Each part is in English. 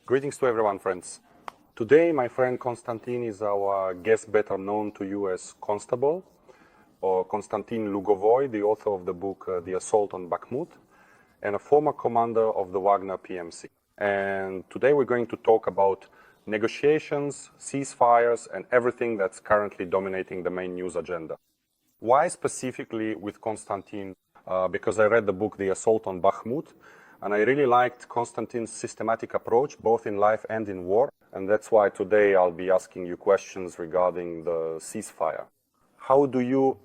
Greetings to everyone, friends. Today, my friend Konstantin is our guest, better known to you as Constable, or Konstantin Lugovoy, the author of the book The Assault on Bakhmut, and a former commander of the Wagner PMC. And today we're going to talk about negotiations, ceasefires, and everything that's currently dominating the main news agenda. Why specifically with Konstantin? Because I read the book The Assault on Bakhmut, and I really liked Konstantin's systematic approach, both in life and in war. And that's why today I'll be asking you questions regarding the ceasefire. How do you,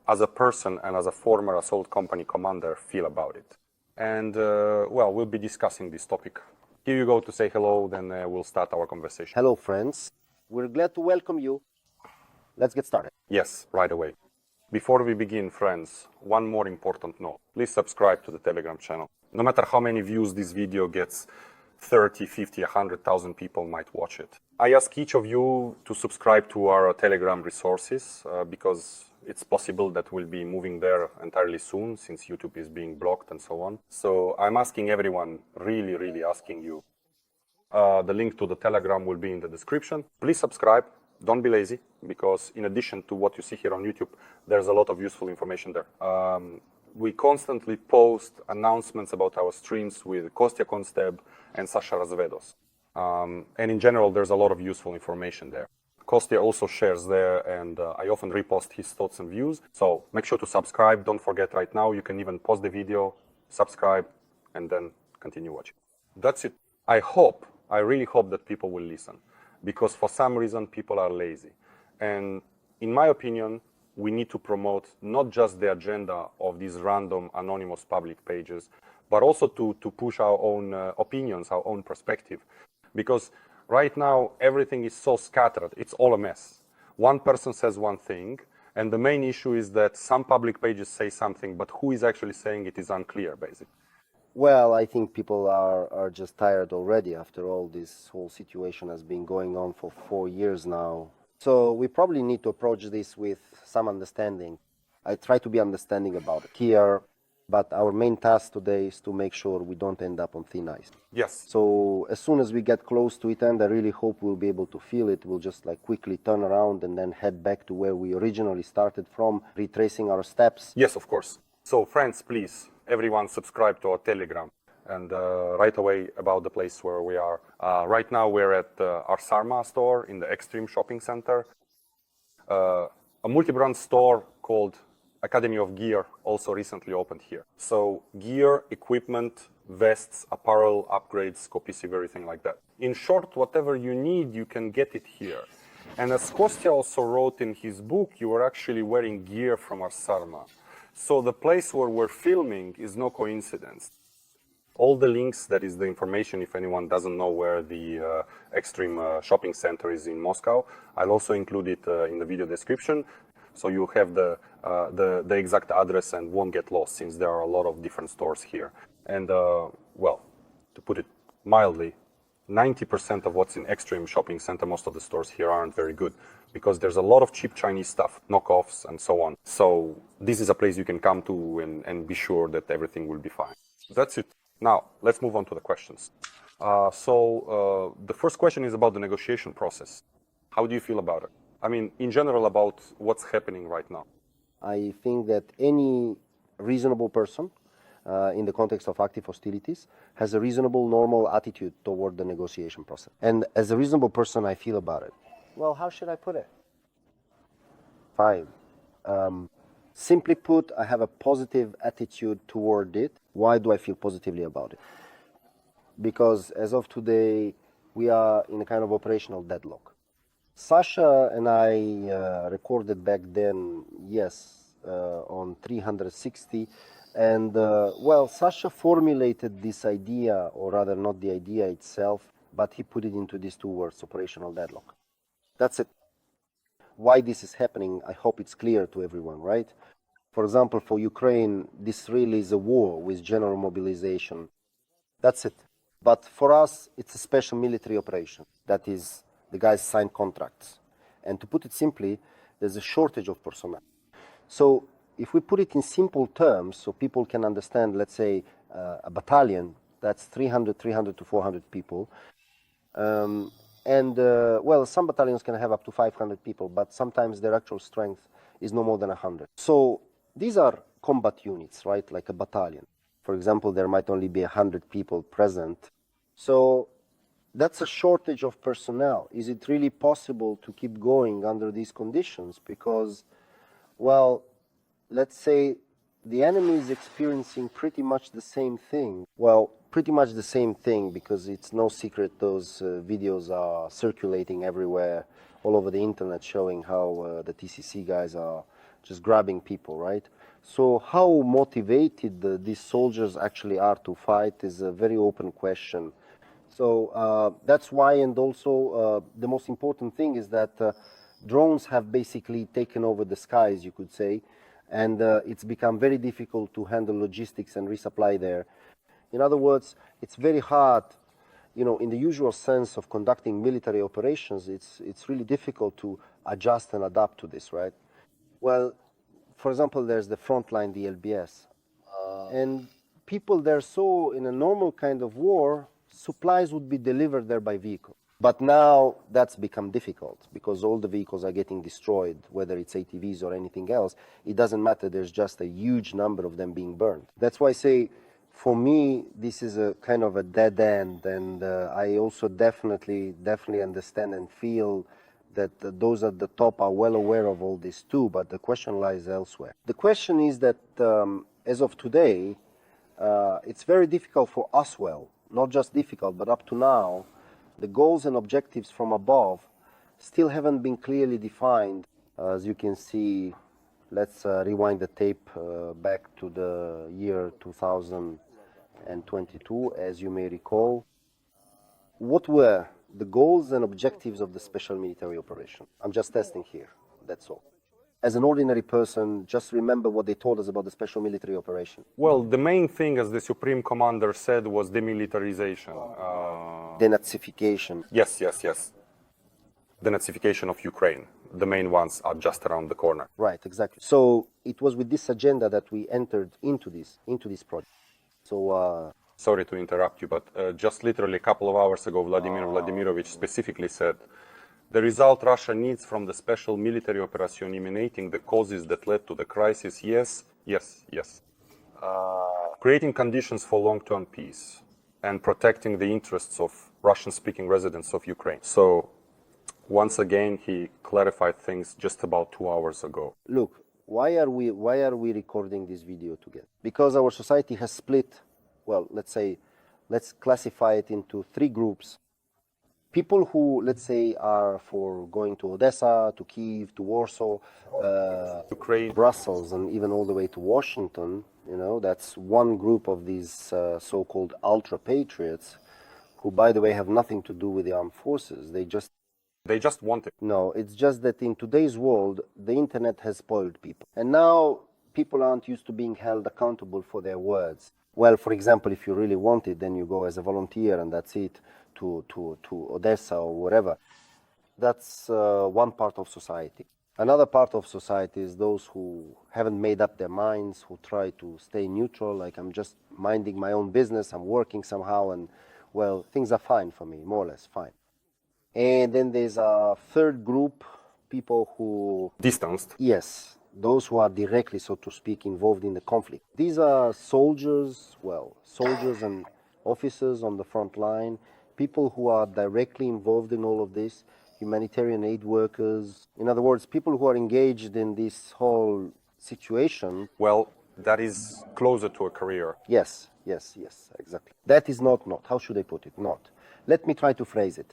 as a person and as a former assault company commander, feel about it? And, well, we'll be discussing this topic. Here you go to say hello, then we'll start our conversation. Hello, friends. We're glad to welcome you. Let's get started. Yes, right away. Before we begin, friends, one more important note. Please subscribe to the Telegram channel. No matter how many views this video gets, 30, 50, 100,000 people might watch it. I ask each of you to subscribe to our Telegram resources because it's possible that we'll be moving there entirely soon since YouTube is being blocked and so on. So I'm asking everyone, really asking you. The link to the Telegram will be in the description. Please subscribe. Don't be lazy, because in addition to what you see here on YouTube, there's a lot of useful information there. We constantly post announcements about our streams with Kostya Constable and Sasha Razvedos. And in general, there's a lot of useful information there. Kostya also shares there, and I often repost his thoughts and views. So make sure to subscribe. Don't forget right now, you can even pause the video, subscribe, and then continue watching. That's it. I really hope that people will listen, because for some reason people are lazy. And in my opinion, we need to promote not just the agenda of these random anonymous public pages, but also to push our own opinions, our own perspective. Because right now, everything is so scattered, it's all a mess. One person says one thing, and the main issue is that some public pages say something, but who is actually saying it is unclear, basically. Well, I think people are just tired already. After all, this whole situation has been going on for 4 years now. So we probably need to approach this with some understanding. I try to be understanding about it here, but our main task today is to make sure we don't end up on thin ice. Yes. So as soon as we get close to it, and I really hope we'll be able to feel it, we'll just quickly turn around and then head back to where we originally started from, retracing our steps. Yes, of course. So friends, please, everyone subscribe to our Telegram. And right away about the place where we are. Right now we're at our Sarma store in the Extreme Shopping Center. A multi-brand store called Academy of Gear also recently opened here. So gear, equipment, vests, apparel, upgrades, cohesive, everything like that. In short, whatever you need, you can get it here. And as Kostya also wrote in his book, you are actually wearing gear from our Sarma. So the place where we're filming is no coincidence. All the links, that is the information if anyone doesn't know where the Extreme Shopping Center is in Moscow. I'll also include it in the video description, so you have the exact address and won't get lost, since there are a lot of different stores here. And well, to put it mildly, 90% of what's in Extreme Shopping Center, most of the stores here aren't very good, because there's a lot of cheap Chinese stuff, knockoffs and so on. So this is a place you can come to and be sure that everything will be fine. That's it. Now, let's move on to the questions. The first question is about the negotiation process. How do you feel about it? I mean, in general, about what's happening right now. I think that any reasonable person in the context of active hostilities has a reasonable, normal attitude toward the negotiation process. And as a reasonable person, I feel about it. Well, how should I put it? Fine. Simply put, I have a positive attitude toward it. Why do I feel positively about it? Because as of today, we are in a kind of operational deadlock. Sasha and I recorded back then, yes, on 360. And, well, Sasha formulated this idea, or rather not the idea itself, but he put it into these two words, operational deadlock. That's it. Why this is happening, I hope it's clear to everyone, right? For example, for Ukraine, this really is a war with general mobilization. That's it. But for us, it's a special military operation. That is, the guys sign contracts. And to put it simply, there's a shortage of personnel. So if we put it in simple terms, so people can understand, let's say, a battalion, that's 300 to 400 people. Well, some battalions can have up to 500 people, but sometimes their actual strength is no more than 100. So these are combat units, right? Like a battalion. For example, there might only be 100 people present. So that's a shortage of personnel. Is it really possible to keep going under these conditions? Because, well, let's say the enemy is experiencing pretty much the same thing. Well, pretty much the same thing, because it's no secret those videos are circulating everywhere, all over the internet, showing how the TCC guys are just grabbing people, right? So how motivated these soldiers actually are to fight is a very open question. So that's why, and also the most important thing is that drones have basically taken over the skies, you could say, and it's become very difficult to handle logistics and resupply there. In other words, it's very hard, you know, in the usual sense of conducting military operations, it's really difficult to adjust and adapt to this, right? Well, for example, there's the front line, the LBS, and people there saw in a normal kind of war, supplies would be delivered there by vehicle. But now that's become difficult because all the vehicles are getting destroyed, whether it's ATVs or anything else. It doesn't matter, there's just a huge number of them being burned. That's why I say, for me, this is a kind of a dead end, and I also definitely understand and feel that those at the top are well aware of all this too, but the question lies elsewhere. The question is that as of today, it's very difficult for us, well, not just difficult, but up to now, the goals and objectives from above still haven't been clearly defined. As you can see, let's rewind the tape back to the year 2022, as you may recall. What were the goals and objectives of the special military operation? I'm just testing here, that's all. As an ordinary person, just remember what they told us about the special military operation. Well, the main thing, as the Supreme Commander said, was demilitarization. Denazification. Yes. Denazification of Ukraine. The main ones are just around the corner. Right, exactly. So it was with this agenda that we entered into this project. So sorry to interrupt you, but just literally a couple of hours ago, Vladimir Vladimirovich specifically said, the result Russia needs from the special military operation eliminating the causes that led to the crisis, yes. Creating conditions for long-term peace and protecting the interests of Russian-speaking residents of Ukraine. So, once again, he clarified things just about 2 hours ago. Look, why are we recording this video together? Because our society has split, well, let's classify it into 3 groups. People who, let's say, are for going to Odessa, to Kyiv, to Warsaw, Ukraine, Brussels, and even all the way to Washington, you know, that's one group of these so-called ultra-patriots, who, by the way, have nothing to do with the armed forces. They just want it. No, it's just that in today's world, the internet has spoiled people. And now people aren't used to being held accountable for their words. Well, for example, if you really want it, then you go as a volunteer and that's it, to Odessa or wherever. That's one part of society. Another part of society is those who haven't made up their minds, who try to stay neutral, like I'm just minding my own business, I'm working somehow, and well, things are fine for me, more or less fine. And then there's a third group, people who... Distanced. Yes, those who are directly, so to speak, involved in the conflict. These are soldiers, well, soldiers and officers on the front line, people who are directly involved in all of this, humanitarian aid workers. In other words, people who are engaged in this whole situation. Well, that is closer to a career. Yes, exactly. That is not, how should I put it? Not. Let me try to phrase it.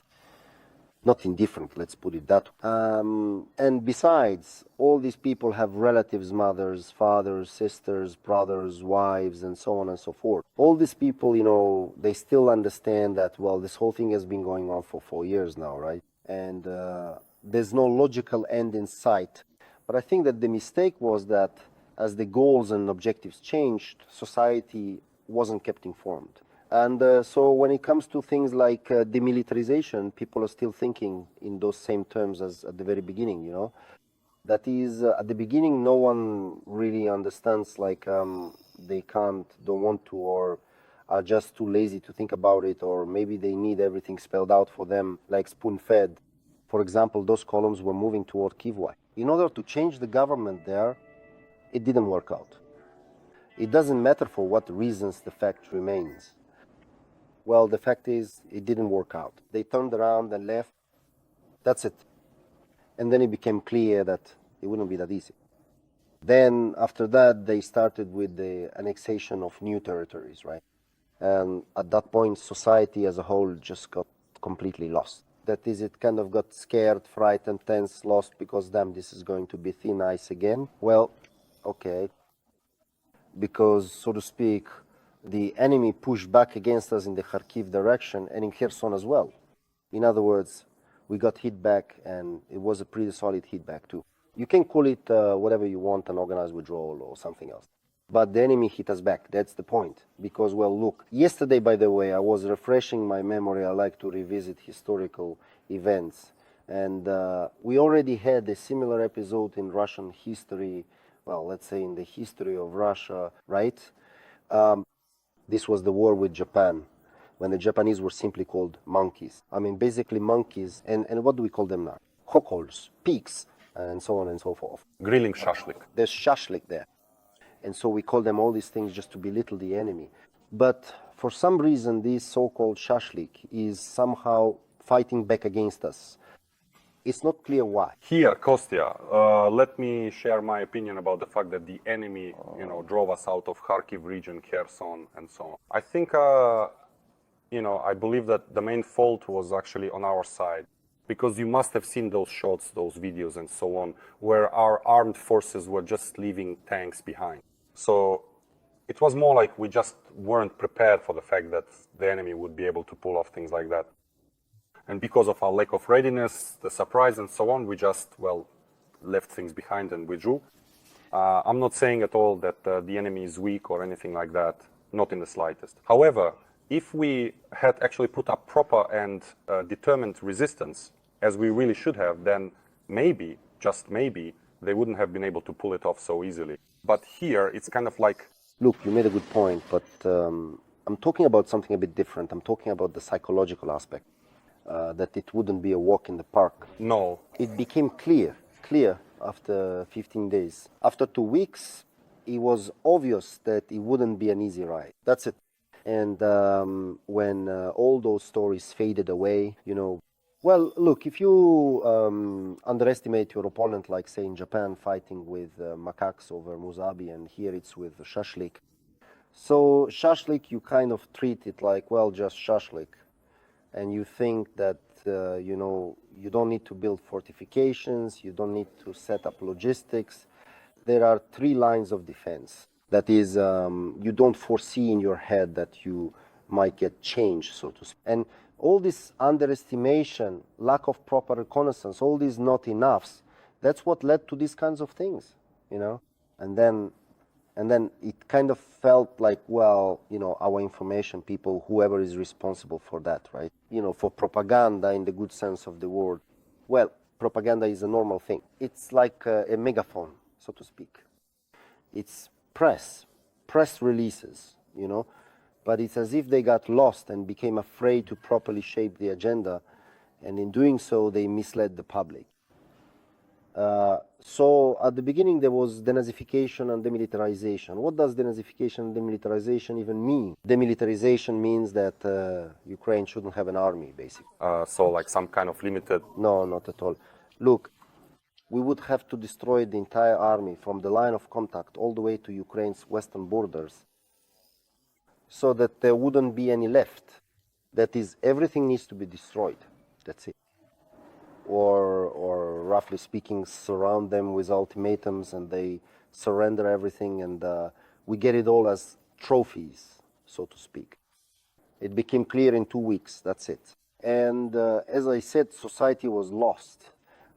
Not indifferent, let's put it that way. And besides, all these people have relatives, mothers, fathers, sisters, brothers, wives, and so on and so forth. All these people, you know, they still understand that, well, this whole thing has been going on for 4 years now, right? And there's no logical end in sight. But I think that the mistake was that as the goals and objectives changed, society wasn't kept informed. And so when it comes to things like demilitarization, people are still thinking in those same terms as at the very beginning, you know. That is, at the beginning, no one really understands, like, don't want to, or are just too lazy to think about it, or maybe they need everything spelled out for them, like spoon-fed. For example, those columns were moving toward Kivwa. In order to change the government there, it didn't work out. It doesn't matter for what reasons the fact remains. Well, the fact is, it didn't work out. They turned around and left. That's it. And then it became clear that it wouldn't be that easy. Then, after that, they started with the annexation of new territories, right? And at that point, society as a whole just got completely lost. That is, it kind of got scared, frightened, tense, lost, because damn, this is going to be thin ice again. Well, okay. Because, so to speak, the enemy pushed back against us in the Kharkiv direction and in Kherson as well. In other words, we got hit back, and it was a pretty solid hit back too. You can call it whatever you want, an organized withdrawal or something else. But the enemy hit us back, that's the point. Because, well, look, yesterday, by the way, I was refreshing my memory. I like to revisit historical events. And we already had a similar episode in Russian history, well, let's say in the history of Russia, right? This was the war with Japan, when the Japanese were simply called monkeys. I mean, basically monkeys, and what do we call them now? Chochols, pigs, and so on and so forth. Grilling shashlik. There's shashlik there. And so we call them all these things just to belittle the enemy. But for some reason, this so-called shashlik is somehow fighting back against us. It's not clear why. Here, Kostya, let me share my opinion about the fact that the enemy, drove us out of Kharkiv region, Kherson, and so on. I think, I believe that the main fault was actually on our side, because you must have seen those shots, those videos, and so on, where our armed forces were just leaving tanks behind. So it was more like we just weren't prepared for the fact that the enemy would be able to pull off things like that. And because of our lack of readiness, the surprise and so on, we just, left things behind and withdrew. I'm not saying at all that the enemy is weak or anything like that, not in the slightest. However, if we had actually put up proper and determined resistance, as we really should have, then maybe, just maybe, they wouldn't have been able to pull it off so easily. But here, it's kind of like... Look, you made a good point, but I'm talking about something a bit different. I'm talking about the psychological aspect. That it wouldn't be a walk in the park. No. It became clear after 15 days. After 2 weeks, it was obvious that it wouldn't be an easy ride. That's it. And when all those stories faded away, well, look, if you underestimate your opponent, like, say, in Japan, fighting with macaques over musabi, and here it's with shashlik. So shashlik, you kind of treat it like, well, just shashlik. And you think that, you don't need to build fortifications, you don't need to set up logistics. There are 3 lines of defense. That is, you don't foresee in your head that you might get changed, so to speak. And all this underestimation, lack of proper reconnaissance, all these not enoughs, that's what led to these kinds of things, And then it kind of felt like, well, our information people, whoever is responsible for that, right? For propaganda in the good sense of the word. Well, propaganda is a normal thing. It's like a megaphone, so to speak. It's press releases, But it's as if they got lost and became afraid to properly shape the agenda. And in doing so, they misled the public. So at the beginning there was denazification and demilitarization. What does denazification and demilitarization even mean? Demilitarization means that Ukraine shouldn't have an army, basically. So like some kind of limited... No, not at all. Look, we would have to destroy the entire army from the line of contact all the way to Ukraine's western borders so that there wouldn't be any left. That is, everything needs to be destroyed. That's it. Or roughly speaking, surround them with ultimatums and they surrender everything, and we get it all as trophies, so to speak. It became clear in 2 weeks, that's it. And as I said, society was lost.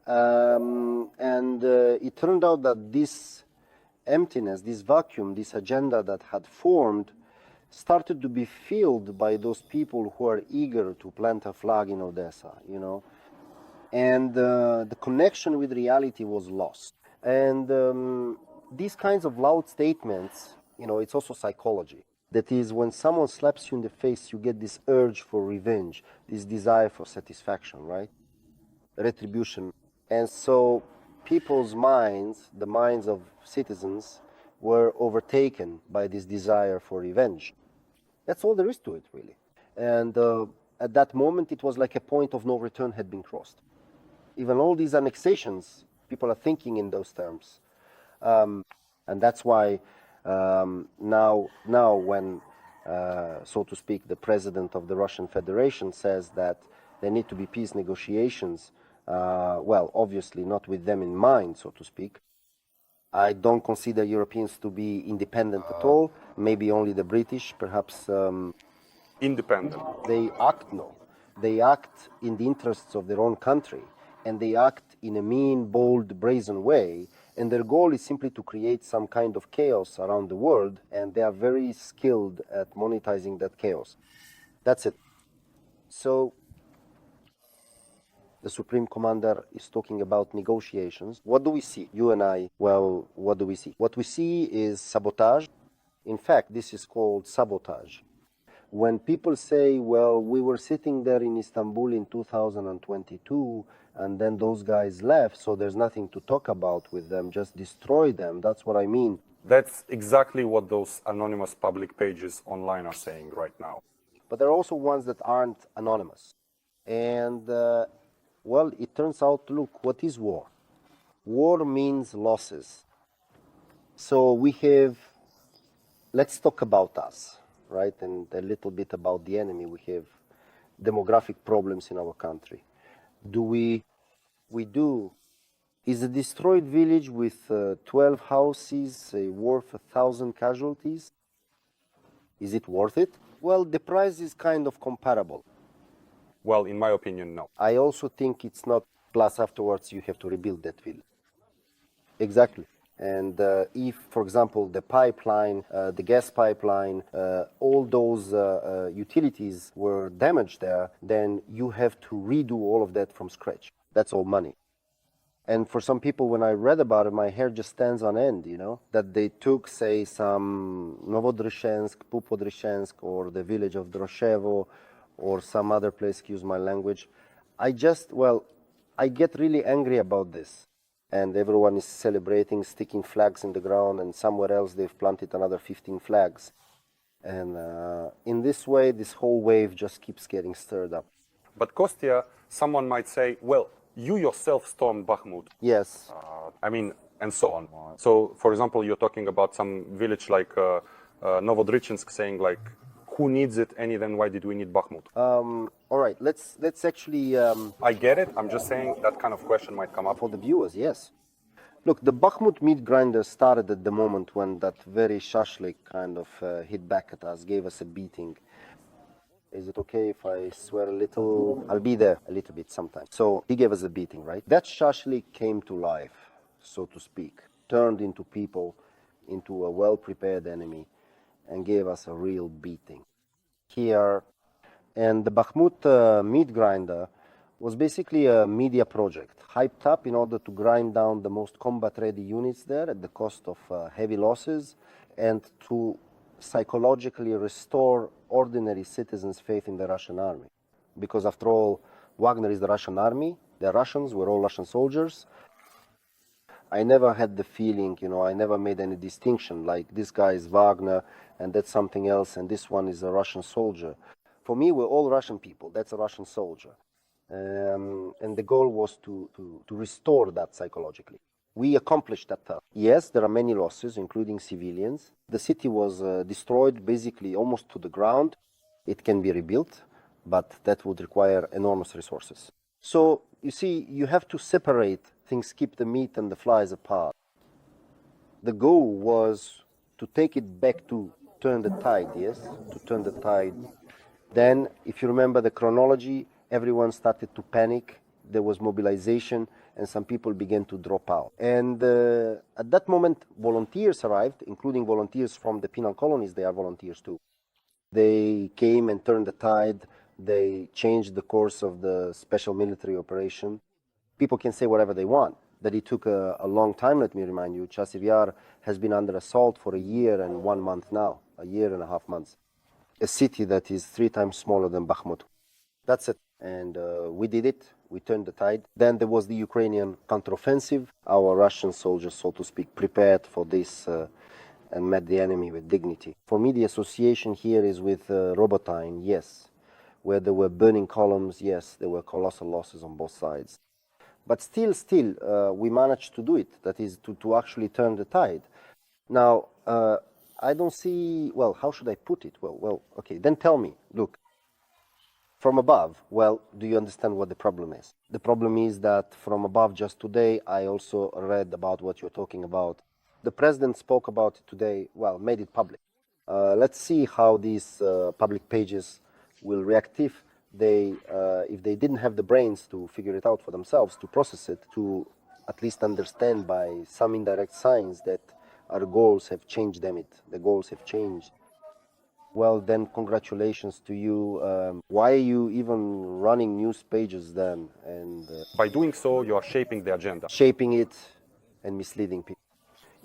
And it turned out that this emptiness, this vacuum, this agenda that had formed started to be filled by those people who are eager to plant a flag in Odessa, And the connection with reality was lost. And these kinds of loud statements, it's also psychology. That is, when someone slaps you in the face, you get this urge for revenge, this desire for satisfaction, right? Retribution. And so people's minds, the minds of citizens, were overtaken by this desire for revenge. That's all there is to it, really. And at that moment, it was like a point of no return had been crossed. Even all these annexations, people are thinking in those terms. And that's why now when, so to speak, the president of the Russian Federation says that there need to be peace negotiations, well, obviously not with them in mind, so to speak. I don't consider Europeans to be independent at all, maybe only the British, perhaps. Independent. They act in the interests of their own country, and they act in a mean, bold, brazen way, and their goal is simply to create some kind of chaos around the world, and they are very skilled at monetizing that chaos. That's it. So the Supreme Commander is talking about negotiations. What do we see? You and I, well, what do we see? What we see is sabotage. In fact, this is called sabotage. When people say, well, we were sitting there in Istanbul in 2022, and then those guys left, so there's nothing to talk about with them, just destroy them, that's what I mean. That's exactly what those anonymous public pages online are saying right now. But there are also ones that aren't anonymous. And, well, it turns out, look, what is war? War means losses. So we have, let's talk about us, right? And a little bit about the enemy. We have demographic problems in our country. We do. Is a destroyed village with 12 houses worth 1,000 casualties? Is it worth it? Well, the price is kind of comparable. Well, in my opinion, no. I also think it's not, plus afterwards you have to rebuild that village. Exactly. And if, for example, the pipeline, the gas pipeline, all those utilities were damaged there, then you have to redo all of that from scratch. That's all money. And for some people, when I read about it, my hair just stands on end, you know, that they took, say, some Novodrishensk, Pupodrishensk, or the village of Droshevo, or some other place, excuse my language. I get really angry about this. And everyone is celebrating, sticking flags in the ground, and somewhere else they've planted another 15 flags. And in this way, this whole wave just keeps getting stirred up. But Kostya, someone might say, well, you yourself stormed Bakhmut. Yes. And so on. So, for example, you're talking about some village like Novodrichensk, saying like, who needs it, and then why did we need Bakhmut? All right, let's actually... I get it. I'm just saying that kind of question might come up. For the viewers, yes. Look, the Bakhmut meat grinder started at the moment when that very shashlik kind of hit back at us, gave us a beating. Is it okay if I swear a little? I'll be there a little bit sometimes. So he gave us a beating, right? That shashlik came to life, so to speak, turned into people, into a well-prepared enemy, and gave us a real beating. Here, and the Bakhmut meat grinder was basically a media project, hyped up in order to grind down the most combat-ready units there at the cost of heavy losses, and to psychologically restore ordinary citizens' faith in the Russian army. Because after all, Wagner is the Russian army, they're Russians, we're all Russian soldiers. I never had the feeling, I never made any distinction, like this guy is Wagner and that's something else and this one is a Russian soldier. For me, we're all Russian people, that's a Russian soldier. And the goal was to restore that psychologically. We accomplished that task. Yes, there are many losses, including civilians. The city was destroyed basically almost to the ground. It can be rebuilt, but that would require enormous resources. So, you see, you have to separate things, keep the meat and the flies apart. The goal was to take it back to turn the tide, yes? To turn the tide. Then, if you remember the chronology, everyone started to panic. There was mobilization, and some people began to drop out. And at that moment, volunteers arrived, including volunteers from the penal colonies. They are volunteers too. They came and turned the tide. They changed the course of the special military operation. People can say whatever they want, that it took a long time, let me remind you. Chasiv Yar has been under assault for a year and 1 month now, a year and a half months. A city that is 3 times smaller than Bakhmut. That's it. And we did it. We turned the tide. Then there was the Ukrainian counteroffensive. Our Russian soldiers, so to speak, prepared for this and met the enemy with dignity. For me, the association here is with Robotyne, yes. Where there were burning columns, yes, there were colossal losses on both sides. But still, we managed to do it. That is, to actually turn the tide. Now, I don't see, well, how should I put it? Well, okay, then tell me, look, from above, well, do you understand what the problem is? The problem is that from above, just today, I also read about what you're talking about. The president spoke about it today, well, made it public. Let's see how these public pages will react if they didn't have the brains to figure it out for themselves, to process it, to at least understand by some indirect signs that our goals have changed, damn it, the goals have changed. Well, then congratulations to you. Why are you even running news pages then? And By doing so, you are shaping the agenda. shaping it and misleading people.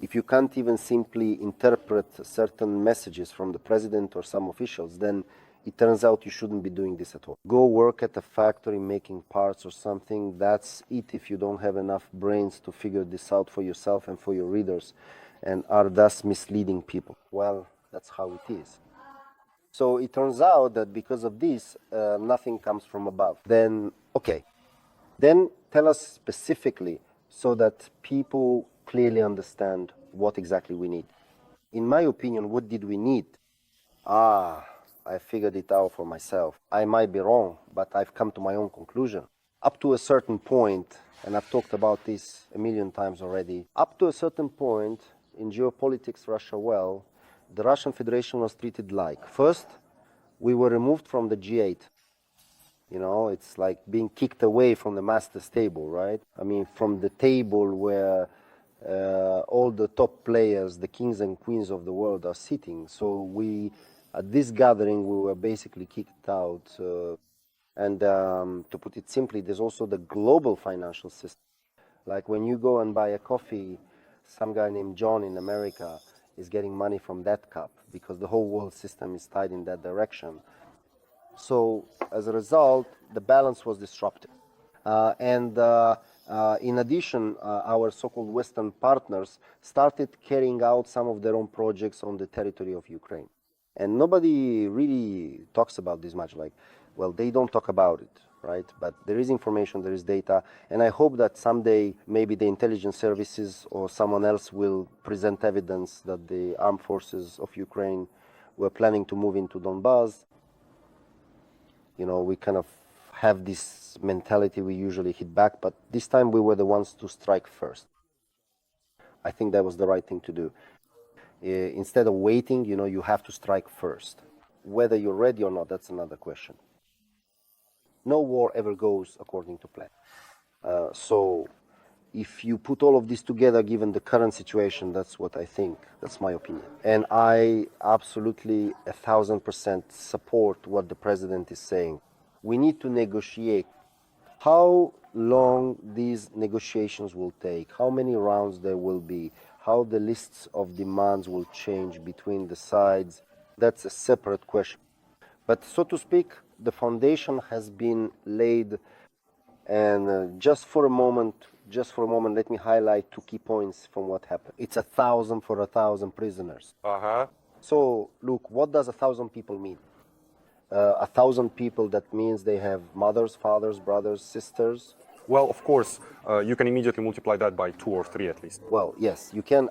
If you can't even simply interpret certain messages from the president or some officials, then it turns out you shouldn't be doing this at all. Go work at a factory making parts or something. That's it if you don't have enough brains to figure this out for yourself and for your readers and are thus misleading people. Well, that's how it is. So it turns out that because of this, nothing comes from above. Then, okay. Then tell us specifically so that people clearly understand what exactly we need. In my opinion, what did we need? I figured it out for myself. I might be wrong, but I've come to my own conclusion. Up to a certain point, and I've talked about this a million times already, up to a certain point in geopolitics, Russia, well, the Russian Federation was treated like, first, we were removed from the G8. You know, it's like being kicked away from the master's table, right? I mean, from the table where all the top players, the kings and queens of the world are sitting. So at this gathering, we were basically kicked out. And to put it simply, there's also the global financial system. Like when you go and buy a coffee, some guy named John in America is getting money from that cup because the whole world system is tied in that direction. So as a result, the balance was disrupted. In addition, our so-called Western partners started carrying out some of their own projects on the territory of Ukraine. And nobody really talks about this much. Like, well, they don't talk about it, right? But there is information, there is data, and I hope that someday maybe the intelligence services or someone else will present evidence that the armed forces of Ukraine were planning to move into Donbass. You know, we kind of have this mentality, we usually hit back, but this time we were the ones to strike first. I think that was the right thing to do. Instead of waiting, you know, you have to strike first. Whether you're ready or not, that's another question. No war ever goes according to plan. So if you put all of this together, given the current situation, that's what I think. That's my opinion. And I absolutely 1,000% support what the president is saying. We need to negotiate. How long these negotiations will take, how many rounds there will be, how the lists of demands will change between the sides, that's a separate question. But so to speak, the foundation has been laid, and just for a moment, let me highlight 2 key points from what happened. It's 1,000 for 1,000 prisoners. So look, what does 1,000 people mean? 1,000 people, that means they have mothers, fathers, brothers, sisters. Well, of course, you can immediately multiply that by 2 or 3 at least. Well, yes, you can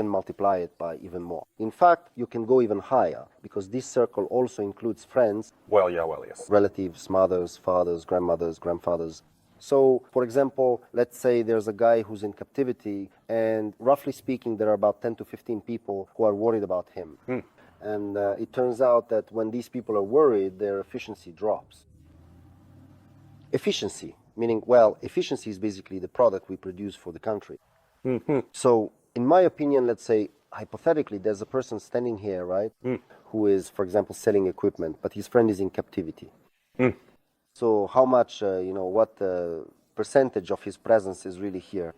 multiply it by even more. In fact, you can go even higher, because this circle also includes friends. Well, yes. Relatives, mothers, fathers, grandmothers, grandfathers. So, for example, let's say there's a guy who's in captivity, and roughly speaking, there are about 10 to 15 people who are worried about him. And it turns out that when these people are worried, their efficiency drops. Efficiency, meaning, well, efficiency is basically the product we produce for the country. So, in my opinion, let's say, hypothetically, there's a person standing here, right, who is, for example, selling equipment, but his friend is in captivity. So how much, percentage of his presence is really here.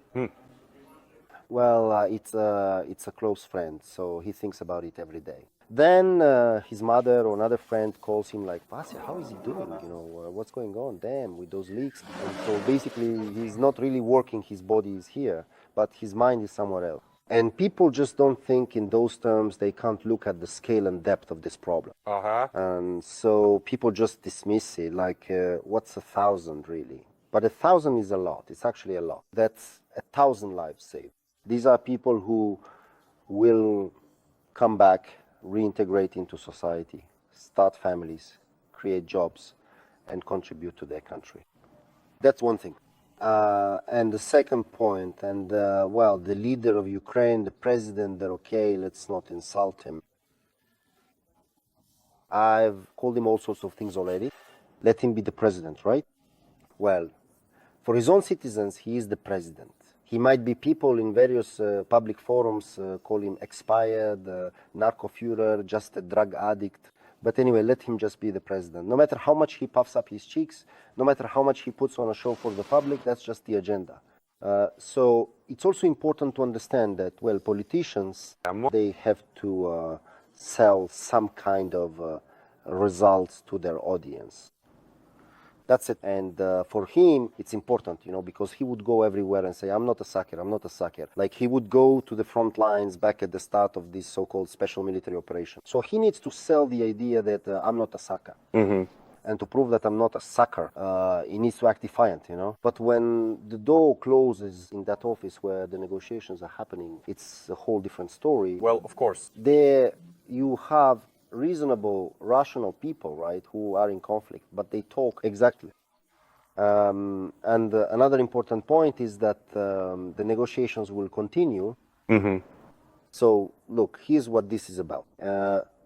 Well, it's a close friend, so he thinks about it every day. Then his mother or another friend calls him like, Vasya, how is he doing? You know, what's going on? Damn, with those leaks. And so basically, he's not really working. His body is here, but his mind is somewhere else. And people just don't think in those terms. They can't look at the scale and depth of this problem. And so people just dismiss it like, what's 1,000 really? But 1,000 is a lot. It's actually a lot. That's 1,000 lives saved. These are people who will come back, reintegrate into society, start families, create jobs, and contribute to their country. That's one thing. And the second point, and well, the leader of Ukraine, the president, they're okay, let's not insult him. I've called him all sorts of things already. Let him be the president, right? Well, for his own citizens, he is the president. He might be people in various public forums call him expired, narco-führer, just a drug addict. But anyway, let him just be the president. No matter how much he puffs up his cheeks, no matter how much he puts on a show for the public, that's just the agenda. So it's also important to understand that, well, politicians, they have to sell some kind of results to their audience. That's it. And for him, it's important, you know, because he would go everywhere and say, I'm not a sucker, I'm not a sucker. Like he would go to the front lines back at the start of this so-called special military operation. So he needs to sell the idea that I'm not a sucker. And to prove that I'm not a sucker, he needs to act defiant, you know. But when the door closes in that office where the negotiations are happening, it's a whole different story. Well, of course. There you have reasonable, rational people, right, who are in conflict, but they talk exactly. And another important point is that the negotiations will continue. So, look, here's what this is about.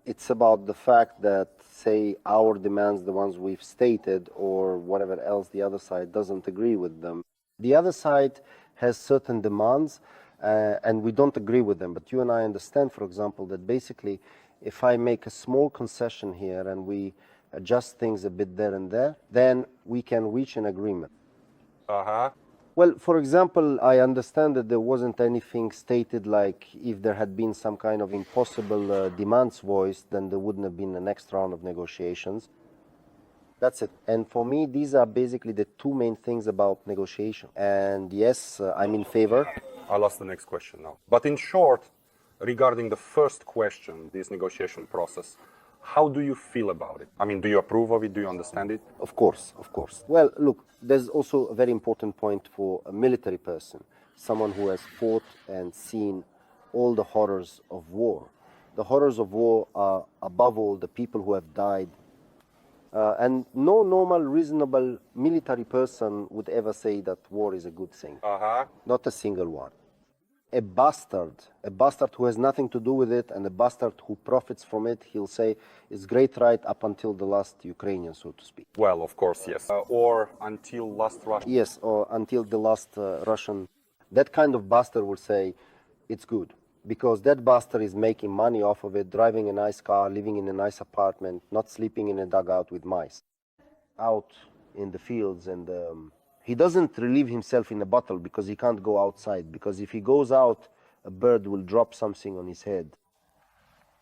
It's about the fact that, say, our demands, the ones we've stated, or whatever else the other side doesn't agree with them. The other side has certain demands, and we don't agree with them. But you and I understand, for example, that basically, if I make a small concession here and we adjust things a bit there and there, then we can reach an agreement. Well, for example, I understand that there wasn't anything stated like if there had been some kind of impossible demands voiced, then there wouldn't have been the next round of negotiations. That's it. And for me, these are basically the two main things about negotiation. And yes, I'm in favor. I'll ask the next question now. But in short, regarding the first question, this negotiation process, how do you feel about it? I mean, do you approve of it? Do you understand it? Of course, of course. Well, look, there's also a very important point for a military person, someone who has fought and seen all the horrors of war. The horrors of war are, above all, the people who have died. And no normal, reasonable military person would ever say that war is a good thing. Not a single one. A bastard who has nothing to do with it, and a bastard who profits from it, he'll say, is great right up until the last Ukrainian, so to speak. Well, of course, yes. Or until last Russian. Yes, or until the last Russian. That kind of bastard will say, it's good. Because that bastard is making money off of it, driving a nice car, living in a nice apartment, not sleeping in a dugout with mice. Out in the fields, and he doesn't relieve himself in a bottle because he can't go outside. Because if he goes out, a bird will drop something on his head.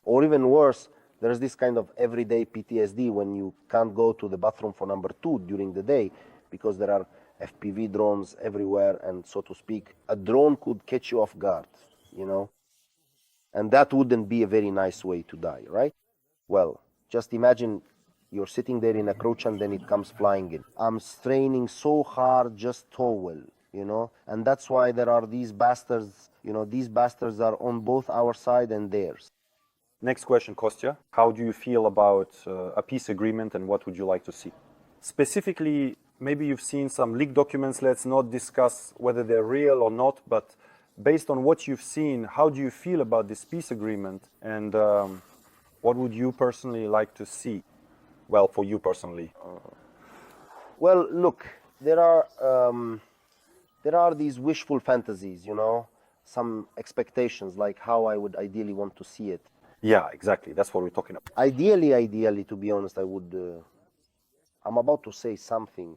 Or even worse, there's this kind of everyday PTSD when you can't go to the bathroom for number 2 during the day because there are FPV drones everywhere, and so to speak, a drone could catch you off guard, you know? And that wouldn't be a very nice way to die, right? Well, just imagine you're sitting there in a crouch and then it comes flying in. I'm straining so hard just so well, you know? And that's why there are these bastards, you know, these bastards are on both our side and theirs. Next question, Kostya. How do you feel about a peace agreement and what would you like to see? Specifically, maybe you've seen some leaked documents. Let's not discuss whether they're real or not, but based on what you've seen, how do you feel about this peace agreement, and what would you personally like to see? Well, for you personally. Well, look, there are these wishful fantasies, you know, some expectations, like how I would ideally want to see it. Yeah, exactly. That's what we're talking about. Ideally, to be honest, I'm about to say something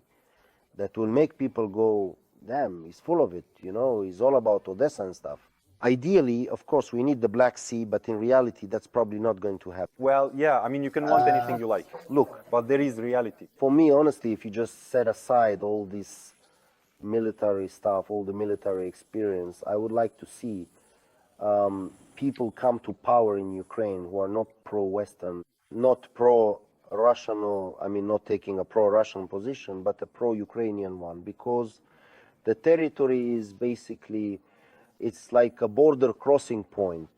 that will make people go, damn, he's full of it, you know, he's all about Odessa and stuff. Ideally, of course, we need the Black Sea, but in reality, that's probably not going to happen. Well, yeah, I mean, you can want anything you like. Look, But there is reality. for me, honestly, if you just set aside all this military stuff, all the military experience, I would like to see people come to power in Ukraine who are not pro-Western, not pro-Russian, or, I mean, not taking a pro-Russian position, but a pro-Ukrainian one, because the territory is basically, it's like a border crossing point.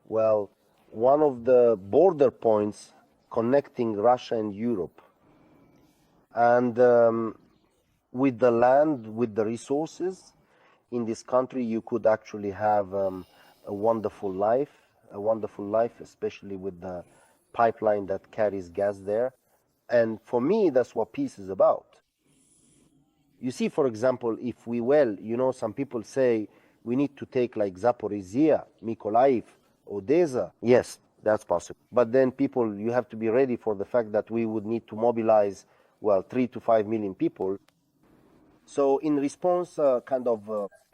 Well, one of the border points connecting Russia and Europe. And with the land, with the resources in this country, you could actually have a wonderful life, especially with the pipeline that carries gas there. And for me, that's what peace is about. You see, for example, if we you know, some people say we need to take like Zaporizhia, Mykolaiv, Odessa. Yes, that's possible. But then people, you have to be ready for the fact that we would need to mobilize, well, 3 to 5 million people. So in response,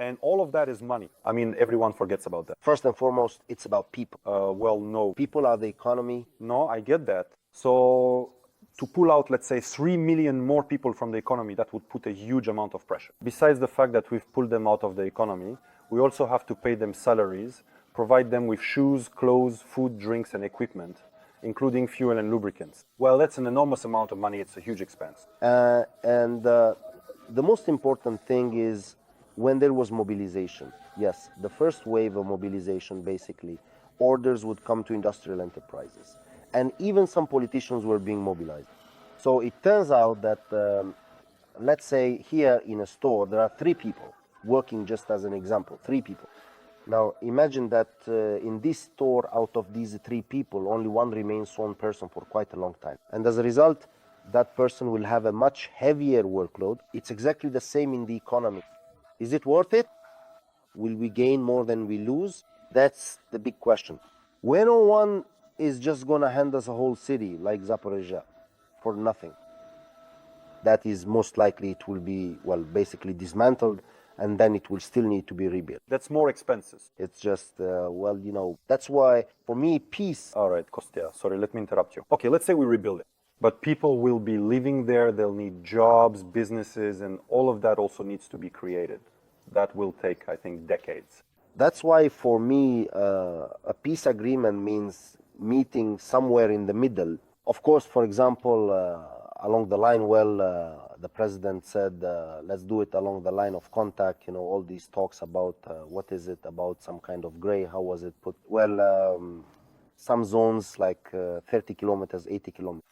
And all of that is money. I mean, everyone forgets about that. first and foremost, it's about people. Well, no. People are the economy. No, I get that. So to pull out, let's say, 3 million more people from the economy, that would put a huge amount of pressure. Besides the fact that we've pulled them out of the economy, we also have to pay them salaries, provide them with shoes, clothes, food, drinks, and equipment, including fuel and lubricants. Well, that's an enormous amount of money. It's a huge expense. The most important thing is when there was mobilization. Yes, the first wave of mobilization, basically, orders would come to industrial enterprises. And even some politicians were being mobilized. So it turns out that, let's say here in a store, there are 3 people working, just as an example, 3 people. Now imagine that in this store, out of these 3 people, only one remains one person for quite a long time. And as a result, that person will have a much heavier workload. It's exactly the same in the economy. Is it worth it? Will we gain more than we lose? That's the big question. When no one is just going to hand us a whole city like Zaporizhia for nothing, that is most likely it will be, well, basically dismantled, and then it will still need to be rebuilt. That's more expenses. It's just, well, you know, that's why, for me, peace. All right, Kostya, sorry, let me interrupt you. Okay, let's say we rebuild it. But people will be living there, they'll need jobs, businesses, and all of that also needs to be created. That will take, I think, decades. That's why, for me, a peace agreement means meeting somewhere in the middle. Of course, for example, along the line, the president said, let's do it along the line of contact, you know, all these talks about, what is it, about some kind of gray, how was it put? Well, some zones like 30 kilometers, 80 kilometers.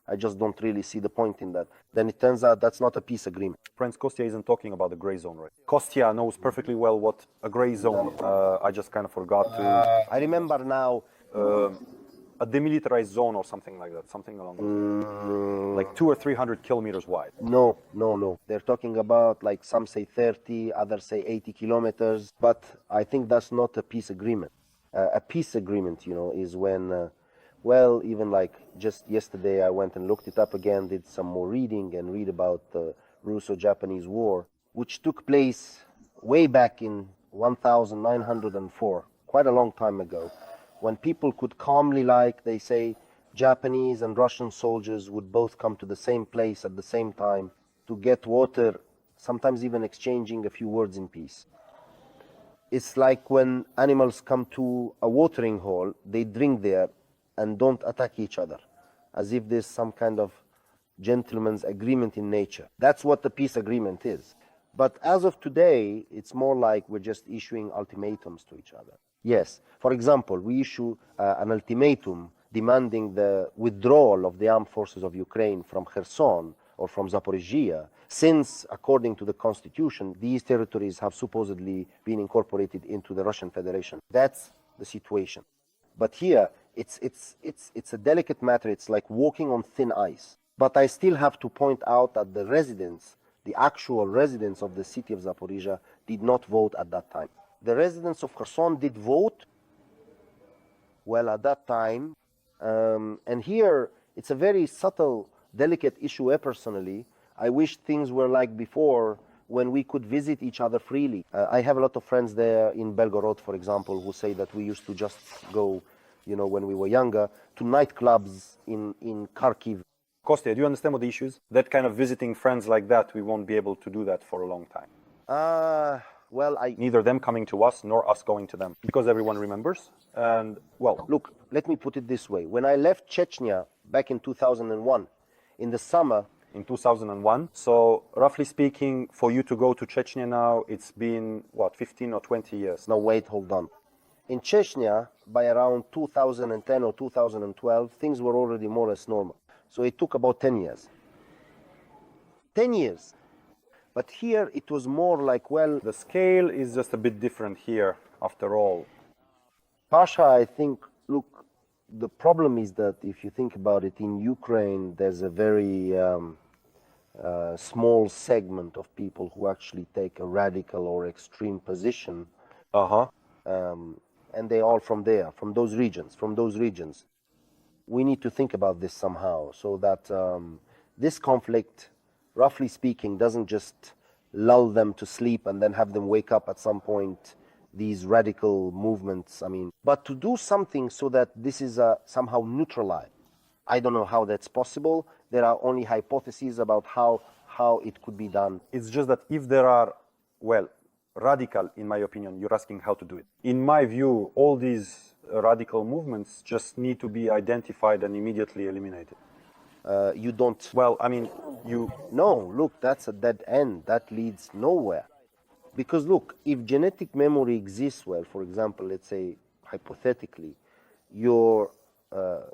I just don't really see the point in that. Then it turns out that's not a peace agreement. Friends, Kostya isn't talking about the gray zone, right? Kostya knows perfectly well what a gray zone, I just kind of forgot to... I remember now... a demilitarized zone or something like that, something along those lines. Like 200 or 300 kilometers wide. No. They're talking about, like, some say 30, others say 80 kilometers. But I think that's not a peace agreement. A peace agreement, you know, is when... well, even like just yesterday, I went and looked it up again, did some more reading and read about the Russo-Japanese War, which took place way back in 1904, quite a long time ago, when people could calmly, like they say, Japanese and Russian soldiers would both come to the same place at the same time to get water, sometimes even exchanging a few words in peace. It's like when animals come to a watering hole, they drink there and don't attack each other, as if there's some kind of gentleman's agreement in nature. That's what the peace agreement is. But as of today, it's more like we're just issuing ultimatums to each other. Yes, for example, we issue an ultimatum demanding the withdrawal of the armed forces of Ukraine from Kherson or from Zaporizhia, since, according to the constitution, these territories have supposedly been incorporated into the Russian Federation. That's the situation. But here, it's a delicate matter. It's like walking on thin ice. But I still have to point out that the residents, the actual residents of the city of Zaporizhia, did not vote at that time. The residents of Kherson did vote, well, at that time. And here, it's a very subtle, delicate issue personally. I wish things were like before, when we could visit each other freely. I have a lot of friends there in Belgorod, for example, who say that we used to just go, you know, when we were younger, to nightclubs in Kharkiv. Kostya, do you understand what the issue is? That kind of visiting friends like that, we won't be able to do that for a long time. Well, Neither them coming to us nor us going to them, because everyone remembers. And, well, look, let me put it this way. When I left Chechnya back in 2001, in the summer, in 2001. So, roughly speaking, for you to go to Chechnya now, it's been, what, 15 or 20 years? no, wait, hold on. In Chechnya, by around 2010 or 2012, things were already more or less normal. So it took about 10 years. 10 years. But here it was more like, well, The scale is just a bit different here, after all. Pasha, I think, look, the problem is that if you think about it, in Ukraine, there's a very small segment of people who actually take a radical or extreme position. And they all from there, from those regions. We need to think about this somehow, so that this conflict, roughly speaking, doesn't just lull them to sleep and then have them wake up at some point, these radical movements, I mean, but to do something so that this is somehow neutralized. I don't know how that's possible. There are only hypotheses about how it could be done. It's just that if there are, well, radical, in my opinion, you're asking how to do it. In my view, all these radical movements just need to be identified and immediately eliminated. You don't... Well, I mean, you... No, look, that's a dead end. That leads nowhere. Because look, if genetic memory exists, well, for example, let's say, hypothetically, you're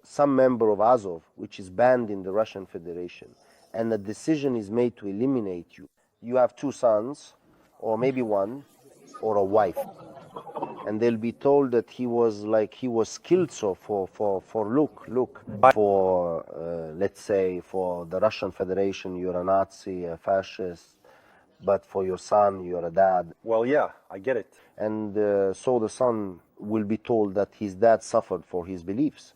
some member of Azov, which is banned in the Russian Federation, and a decision is made to eliminate you. You have two sons, or maybe one, or a wife. And they'll be told that he was killed so let's say, for the Russian Federation, you're a Nazi, a fascist, but for your son, you're a dad. Well, yeah, I get it. And so the son will be told that his dad suffered for his beliefs.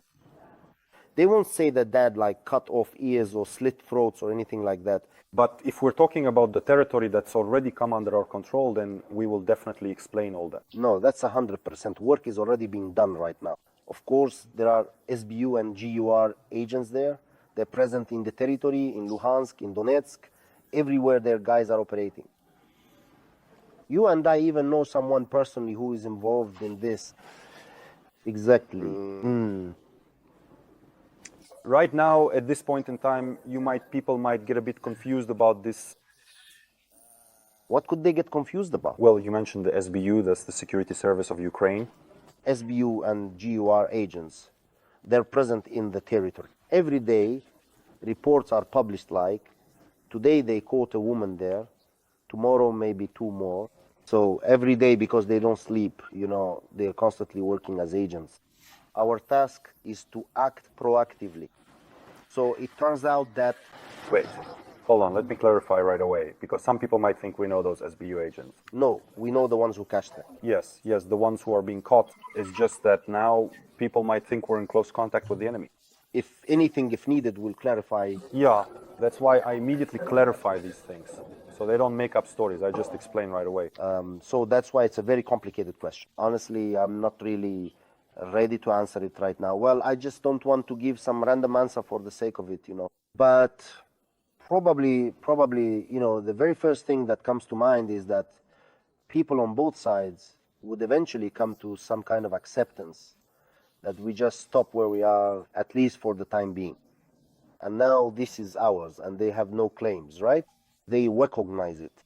They won't say that dad cut off ears or slit throats or anything like that. But if we're talking about the territory that's already come under our control, then we will definitely explain all that. No, that's 100%. Work is already being done right now. Of course, there are SBU and GUR agents there. They're present in the territory, in Luhansk, in Donetsk, everywhere their guys are operating. You and I even know someone personally who is involved in this. Exactly. Right now, at this point in time, people might get a bit confused about this. What could they get confused about? Well, you mentioned the SBU, that's the Security Service of Ukraine. SBU and GUR agents, they're present in the territory. Every day, reports are published today they caught a woman there, tomorrow maybe two more. So every day, because they don't sleep, they're constantly working as agents. Our task is to act proactively. So it turns out that... Wait, hold on, let me clarify right away, because some people might think we know those SBU agents. No, we know the ones who catch them. Yes, the ones who are being caught. It's just that now people might think we're in close contact with the enemy. If anything, if needed, we'll clarify. Yeah, that's why I immediately clarify these things. So they don't make up stories, I just explain right away. So that's why it's a very complicated question. Honestly, I'm not really ready to answer it right now. Well, I just don't want to give some random answer for the sake of it, But probably, the very first thing that comes to mind is that people on both sides would eventually come to some kind of acceptance that we just stop where we are, at least for the time being. And now this is ours, and they have no claims, right? They recognize it.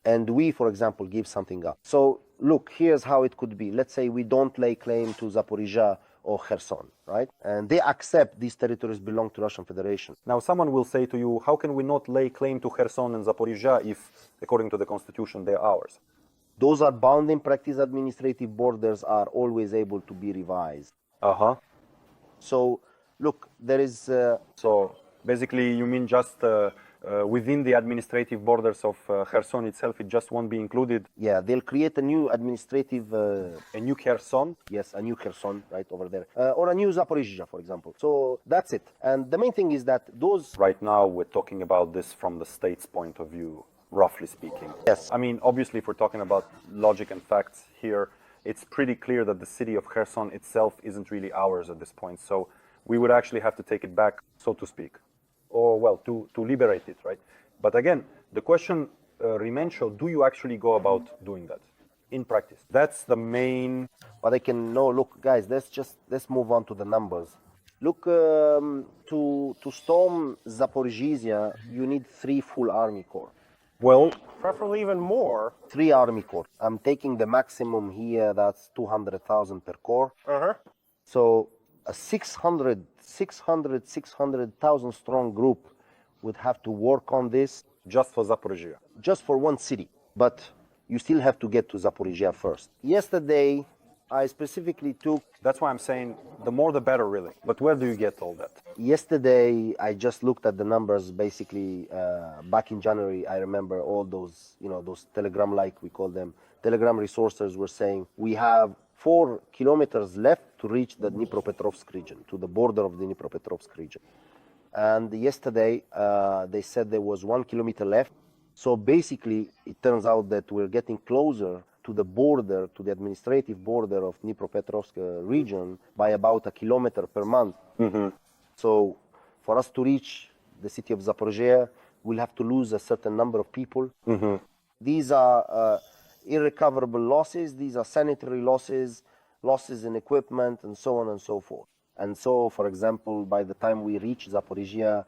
And we, for example, give something up. So look, here's how it could be. Let's say we don't lay claim to Zaporizhia or Kherson, right? And they accept these territories belong to Russian Federation. Now, someone will say to you, how can we not lay claim to Kherson and Zaporizhia if, according to the constitution, they're ours? Those are bound in practice. Administrative borders are always able to be revised. So, look, there is... So, basically, you mean just within the administrative borders of Kherson itself, it just won't be included. Yeah, they'll create a new administrative, A new Kherson. yes, a new Kherson right over there, or a new Zaporizhzhia, for example. So that's it. And the main thing is that those. Right now, we're talking about this from the state's point of view, roughly speaking. Yes. I mean, obviously, if we're talking about logic and facts here, it's pretty clear that the city of Kherson itself isn't really ours at this point. So we would actually have to take it back, so to speak, or well, to liberate it, right? But again, the question remains: do you actually go about doing that in practice? That's the main. But I can no look, guys. Let's move on to the numbers. Look, to storm Zaporizhzhia, you need 3 full army corps. Well, Preferably even more. 3 army corps. I'm taking the maximum here. That's 200,000 per corps. So a 600,000 strong group would have to work on this just for Zaporizhzhia. just for one city. But you still have to get to Zaporizhzhia first. Yesterday, I specifically took. That's why I'm saying the more the better, really. But where do you get all that? Yesterday, I just looked at the numbers. Basically, back in January, I remember all those, those Telegram-like, we call them, Telegram resources were saying we have 4 kilometers left to reach the Dnipropetrovsk region, to the border of the Dnipropetrovsk region. And yesterday, they said there was 1 kilometer left. So basically, it turns out that we're getting closer to the border, to the administrative border of Dnipropetrovsk region by about 1 kilometer per month. So for us to reach the city of Zaporizhzhia, we'll have to lose a certain number of people. These are irrecoverable losses. These are sanitary losses, losses in equipment, and so on and so forth. And so, for example, by the time we reach Zaporizhzhia,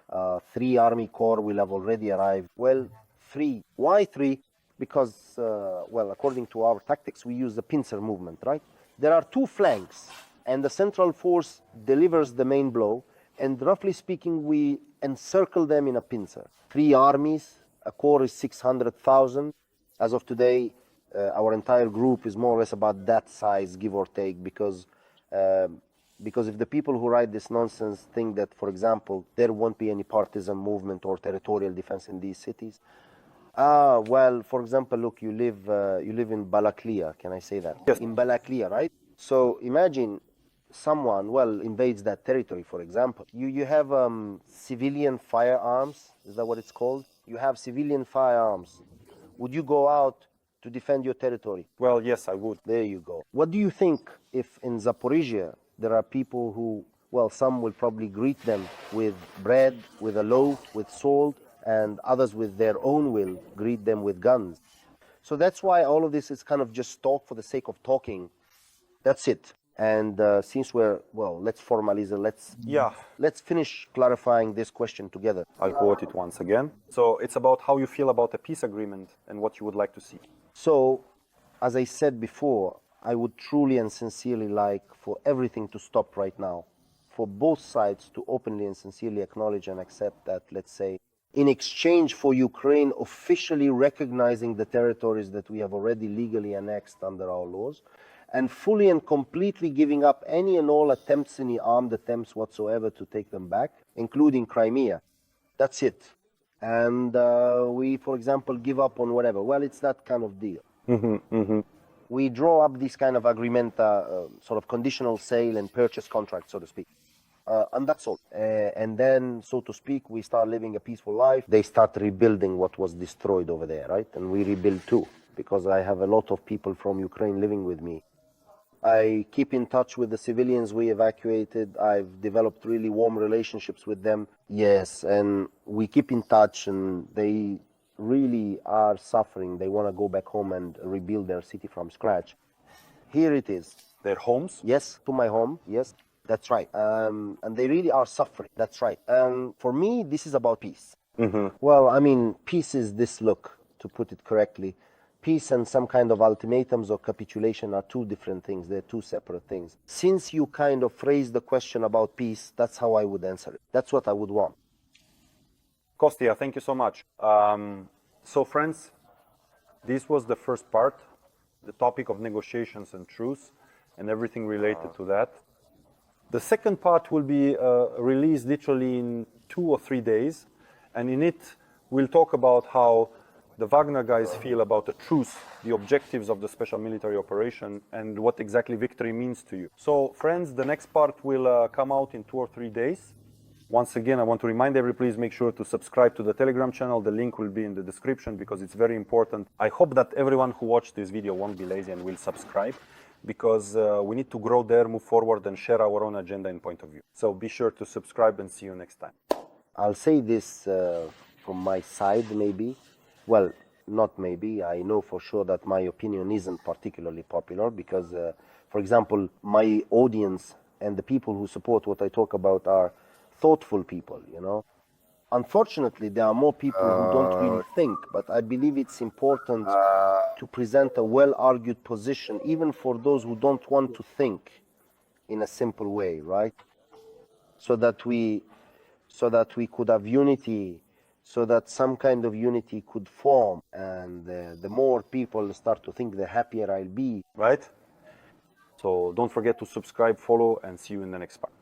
3 army corps will have already arrived. Well, 3. Why 3? Because, well, according to our tactics, we use the pincer movement, right? There are 2 flanks, and the central force delivers the main blow, and roughly speaking, we encircle them in a pincer. 3 armies, a corps is 600,000. As of today, our entire group is more or less about that size, give or take, because if the people who write this nonsense think that, for example, there won't be any partisan movement or territorial defense in these cities, well, for example, look, you live in Balaklia, can I say that? Yes. In Balaklia, right? So imagine someone, well, invades that territory, for example. You have civilian firearms, is that what it's called? You have civilian firearms. Would you go out to defend your territory? Well, yes, I would. There you go. What do you think if in Zaporizhzhia there are people who, well, some will probably greet them with bread, with a loaf, with salt, and others with their own will greet them with guns. So that's why all of this is kind of just talk for the sake of talking. That's it. And since we're, well, let's formalize it, let's finish clarifying this question together. I'll quote it once again. So it's about how you feel about a peace agreement and what you would like to see. So, as I said before, I would truly and sincerely like for everything to stop right now, for both sides to openly and sincerely acknowledge and accept that, let's say, in exchange for Ukraine officially recognizing the territories that we have already legally annexed under our laws, and fully and completely giving up any and all attempts, any armed attempts whatsoever to take them back, including Crimea. That's it. And we, for example, give up on whatever. Well, it's that kind of deal. We draw up this kind of agreement, sort of conditional sale and purchase contract, so to speak. And that's all. And then, so to speak, we start living a peaceful life. They start rebuilding what was destroyed over there, right? And we rebuild too, because I have a lot of people from Ukraine living with me. I keep in touch with the civilians we evacuated. I've developed really warm relationships with them. Yes, and we keep in touch, and they really are suffering. They want to go back home and rebuild their city from scratch. Here it is. Their homes? Yes, to my home. Yes, that's right. And they really are suffering. That's right. And for me, this is about peace. Well, I mean, peace is this look, to put it correctly. Peace and some kind of ultimatums or capitulation are 2 different things. They're 2 separate things. Since you kind of phrased the question about peace, that's how I would answer it. That's what I would want. Kostya, thank you so much. So friends, this was the first part, the topic of negotiations and truce and everything related to that. The second part will be released literally in 2 or 3 days, and in it We'll talk about how the Wagner guys feel about the truce, the objectives of the special military operation, and what exactly victory means to you. So, friends, the next part will come out in 2 or 3 days. Once again, I want to remind everybody, please make sure to subscribe to the Telegram channel. The link will be in the description because it's very important. I hope that everyone who watched this video won't be lazy and will subscribe, because we need to grow there, move forward, and share our own agenda and point of view. So be sure to subscribe and see you next time. I'll say this from my side, maybe. Well, not maybe. I know for sure that my opinion isn't particularly popular because, for example, my audience and the people who support what I talk about are thoughtful people, you know. Unfortunately, there are more people who don't really think, but I believe it's important to present a well-argued position, even for those who don't want to think in a simple way, right? So that we could have unity, so that some kind of unity could form, and the more people start to think, the happier I'll be. Right? So don't forget to subscribe, follow, and see you in the next part.